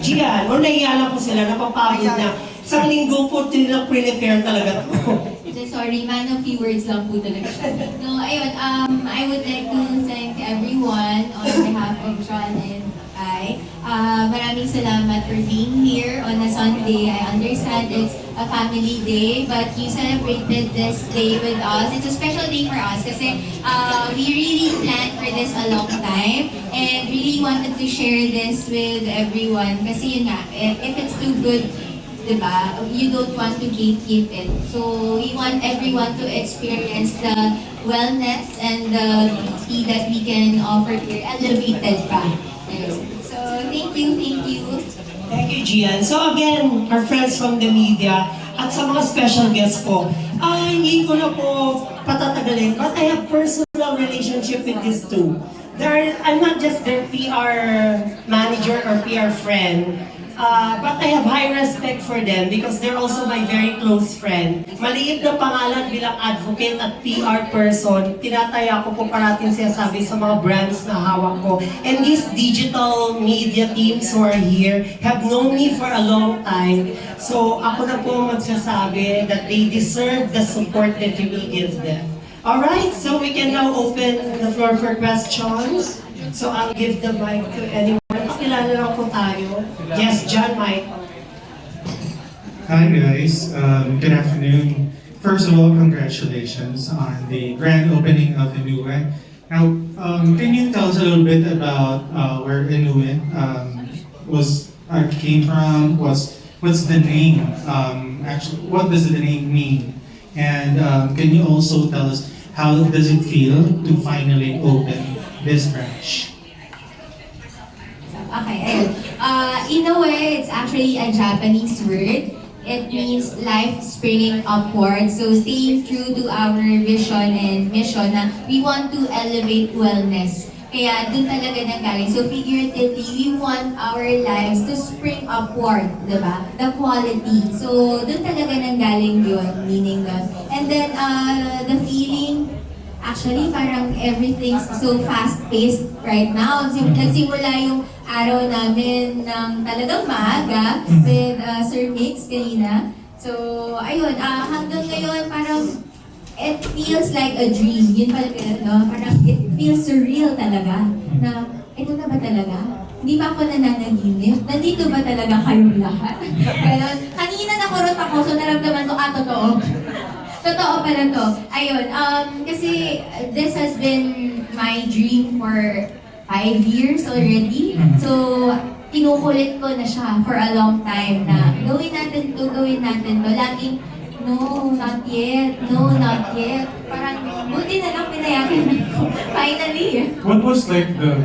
Gian, o naiala ko sila, napapagod na. Isang linggo po nilang prepare talaga to. Sorry, man of few words lang po talaga siya. No, ayun, I would like to thank everyone on behalf of John and I. Maraming salamat for being here on a Sunday. I understand it's a family day, but you celebrated this day with us. It's a special day for us kasi we really planned for this a long time and really wanted to share this with everyone kasi yun nga, if it's too good, diba? You don't want to gatekeep it. So we want everyone to experience the wellness and the beauty that we can offer here, elevated pa. So thank you, thank you. Thank you, Gian. So again, our friends from the media at sa mga special guests po, hindi ko na po patatagalin, but I have personal relationship with these two. I'm not just their PR manager or PR friend, but I have high respect for them because they're also my very close friend. Maliit na pangalan bilang advocate at PR person, tinataya ko po parating sinasabi sa mga brands na hawak ko. And these digital media teams who are here have known me for a long time. So ako na po magsasabi that they deserve the support that you will give them. Alright, so we can now open the floor for questions. So I'll give the mic to anyone. Kilala lang po tayo. Yes, John, Mike. Hi guys, good afternoon. First of all, congratulations on the grand opening of Inue. Now, can you tell us a little bit about where Inue came from? What's the name? Actually, what does the name mean? And can you also tell us how does it feel to finally open this branch? Okay, ayun. In a way, it's actually a Japanese word. It means life springing upward. So staying true to our vision and mission na we want to elevate wellness. Kaya dun talaga nanggaling. So figuratively, we want our lives to spring upward, diba? The quality. So dun talaga nanggaling yun, meaning nun. And then the feeling, actually parang everything's so fast-paced right now. Nagsimula yung araw namin ng talagang maaga with Sir Mix kanina. So, ayun, hanggang ngayon parang it feels like a dream. Yun pala, no? Parang it feels surreal talaga na ito na ba talaga? Hindi ba ako nananaginip? Nandito ba talaga kayong lahat? Ganon. Kanina nakurot ako, so naramdaman ko, totoo. Totoo pala to. Ayun, kasi this has been my dream for 5 years already. So, kinukulit ko na siya for a long time na gawin natin to, gawin natin to. Laging, no, not yet, no, not yet. Parang, buti na lang pinayagan ko. Finally. What was like the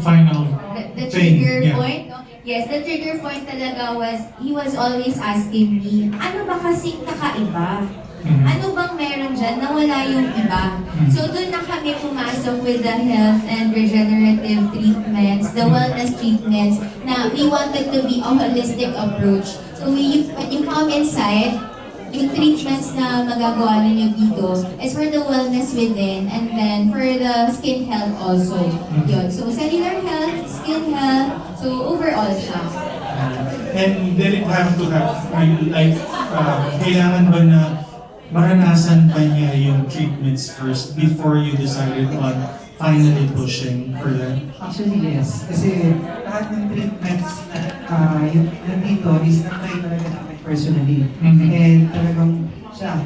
final The thing? trigger point, no? Yes, the trigger point talaga was, he was always asking me, ano ba kasing kakaiba? Ano bang meron dyan na wala yung iba? So doon na kami pumasok with the health and regenerative treatments, the wellness treatments, na we wanted to be a holistic approach. So when you come inside, yung treatments na magagawa ninyo dito is for the wellness within and then for the skin health also. Yun. So cellular health, skin health, so overall siya. And did it have to have, kailangan ba na maranasan pa niya yung treatments first before you decided on finally pushing for them? Actually, yes. Kasi lahat ng treatments na yung nandito is na-try talaga namin personally. And talagang siya,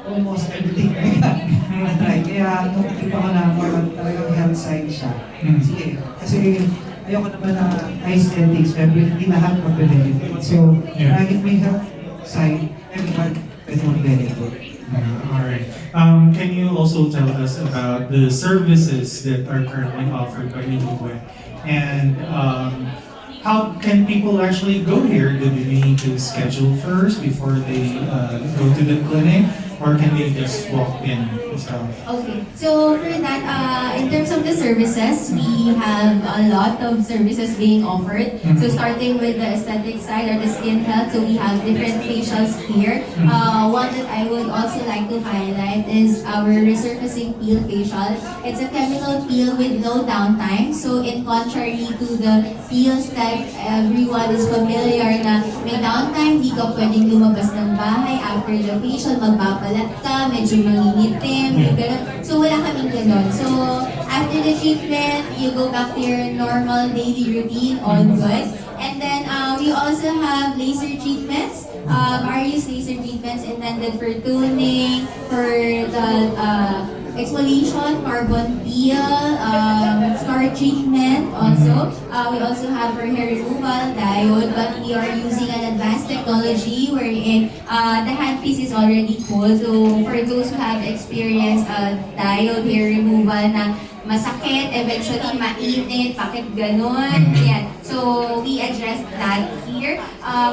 almost everything talaga na-try. Kaya nung kita ko na parang talagang health side siya. Sige, kasi ayoko naman na aesthetics, pero hindi lahat mag-benefit. So, if may health side, everyone is mag-benefit. Alright. Can you also tell us about the services that are currently offered by Inue? And how can people actually go here? Do they need to schedule first before they go to the clinic? Or can they just walk in? So, Okay, so for that, in terms of the services. We have a lot of services being offered. So starting with the aesthetic side or the skin health, so we have different facials here. One that I would also like to highlight is our resurfacing peel facial. It's a chemical peel with no downtime. So in contrary to the peels that everyone is familiar na may downtime, di ka pwedeng lumabas ng bahay after the facial, magbabalat ka, medyo mangingitim, yung ganun. So wala kaming ganun. So after the treatment, you go back to your normal daily routine, all good. And then we also have laser treatments. Various laser treatments intended for toning, for the exfoliation, carbon peel, scar treatment also. We also have for hair removal, diode, but we are using an advanced technology wherein the handpiece is already cold. So for those who have experienced diode hair removal na masakit, eventually mainit, bakit ganon? Yan. So we address that here.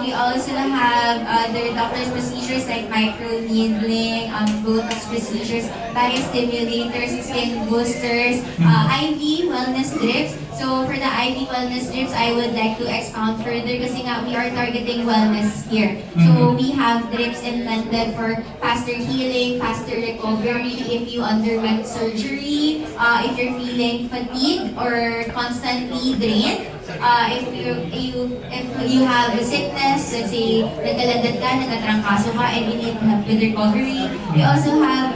We also have other doctor's procedures like microneedling, Botox procedures, biostimulators, skin boosters, IV wellness drips. So for the IV wellness drips, I would like to expound further kasi nga we are targeting wellness here. So we have drips intended for faster healing, faster recovery if you underwent surgery, if you're feeling fatigue or constantly drained. If you have a sickness, let's say nagkaladad ka, nagkatrangkaso ka, and you need help with recovery. We also have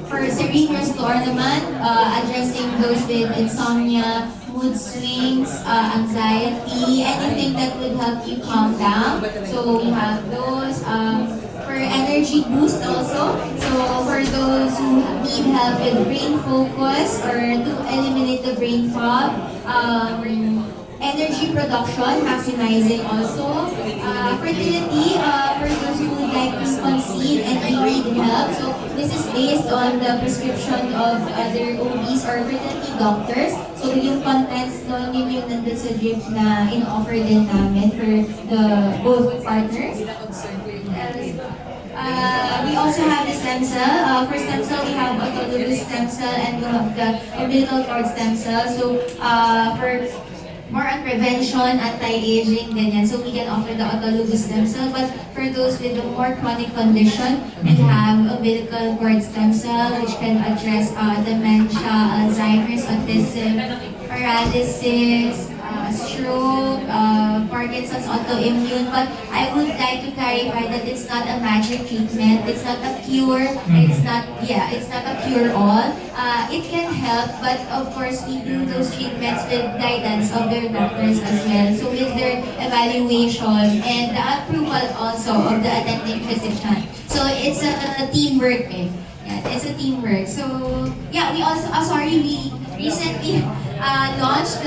for serene restore naman, addressing those with insomnia, mood swings, anxiety, anything that would help you calm down. So we have those. For energy boost also. So for those who need help with brain focus or to eliminate the brain fog, energy production, maximizing also. Fertility, for those who would like to conceive and need help. So this is based on the prescription of other OBs or fertility doctors. So yung contents nun, yun yung nandun sa drip na in-offer din namin for the both partners. We also have the stem cell. For stem cell, we have autologous stem cell and we have the umbilical cord stem cell. So for more on prevention, anti-aging, ganyan. So we can offer the autologous stem cell. But for those with a more chronic condition, we have umbilical cord stem cell, which can address dementia, Alzheimer's, autism, paralysis, stroke, Parkinson's, autoimmune. But I would like to clarify that it's not a magic treatment. It's not a cure. It's not a cure-all. It can help, but of course we do those treatments with guidance of their doctors as well. So with their evaluation and the approval also of the attending physician. So it's a teamwork. Yeah, it's a teamwork. So yeah, we also we recently launched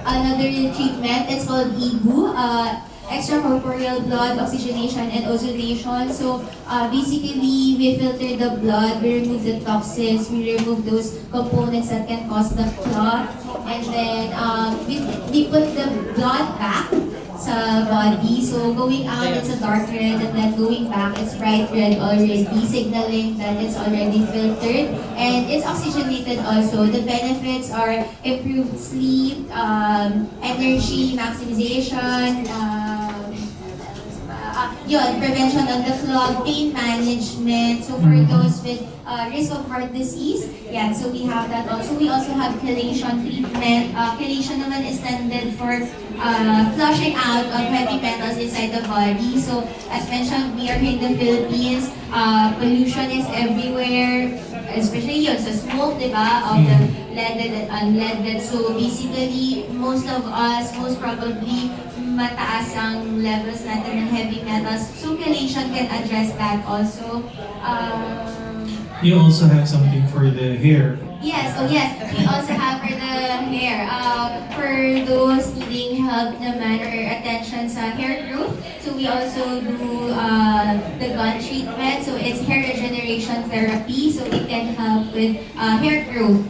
another treatment. It's called IGU, extracorporeal blood oxygenation and ozonation. So basically, we filter the blood, we remove the toxins, we remove those components that can cause the clot, and then we put the blood back sa body. So going out, it's a dark red, and then going back, it's bright red already, signaling that it's already filtered. And it's oxygenated also. The benefits are improved sleep, energy maximization, prevention of the clog, pain management. So for those with risk of heart disease, so we have that also. We also have chelation treatment. Chelation naman is intended for flushing out of heavy metals inside the body. So as mentioned, we are here in the Philippines. Pollution is everywhere, especially yun sa smoke, di ba? Of the leaded and unleaded. So basically, most of us, most probably, mataas ang levels natin ng heavy metals. So chelation can address that also. You also have something for the hair. Yes, we also have for the hair. For those needing help naman or attention sa hair growth, so we also do the gun treatment. So it's hair regeneration therapy, so it can help with hair growth.